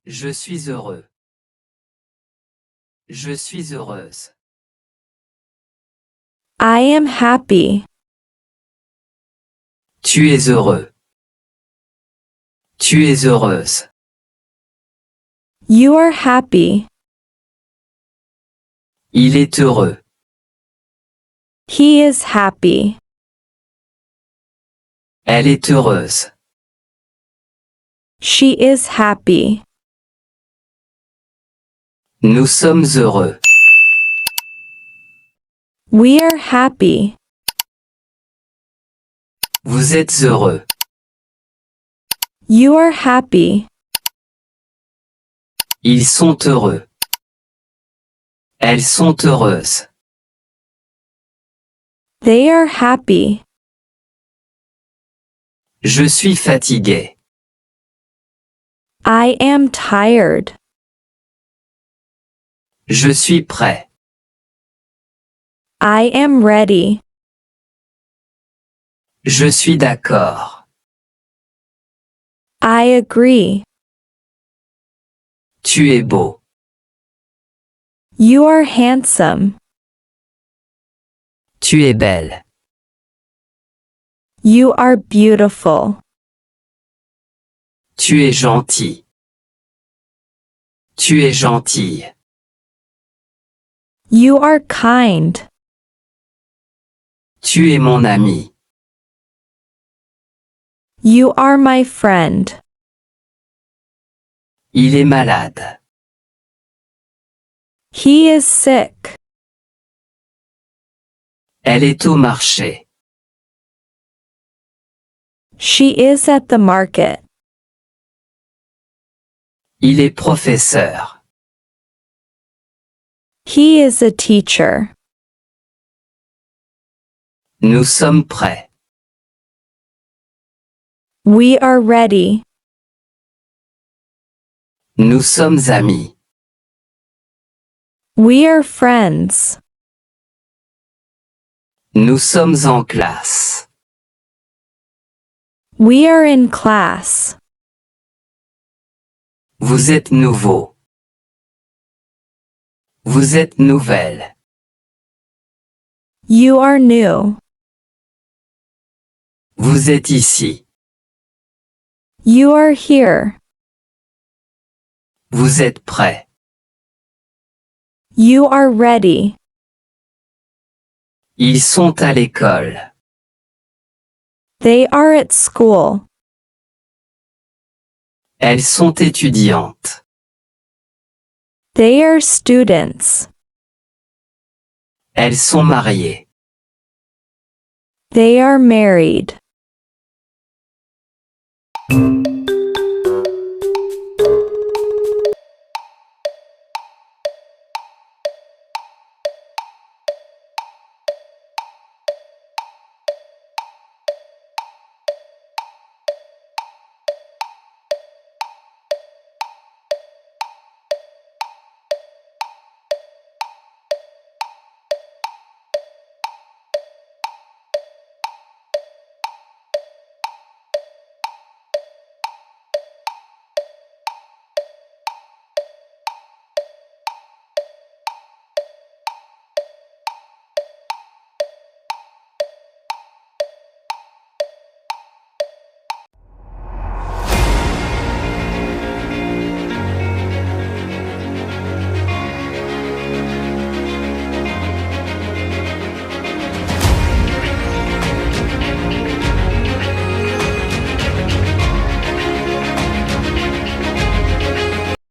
Je suis heureux. Je suis heureuse. I am happy. Tu es heureux. Tu es heureuse. You are happy. Il est heureux. He is happy. Elle est heureuse. She is happy. Nous sommes heureux. We are happy. Vous êtes heureux. You are happy. Ils sont heureux. Elles sont heureuses. They are happy. Je suis fatigué. I am tired. Je suis prêt. I am ready. Je suis d'accord. I agree. Tu es beau. You are handsome. Tu es belle. You are beautiful. Tu es gentil. Tu es gentille. You are kind. Tu es mon ami. You are my friend. Il est malade. He is sick. Elle est au marché. She is at the market. Il est professeur. He is a teacher. Nous sommes prêts. We are ready. Nous sommes amis. We are friends. Nous sommes en classe. We are in class. Vous êtes nouveau. Vous êtes nouvelle. You are new. Vous êtes ici. You are here. Vous êtes prêt. You are ready. Ils sont à l'école. They are at school. Elles sont étudiantes. They are students. Elles sont mariées. They are married.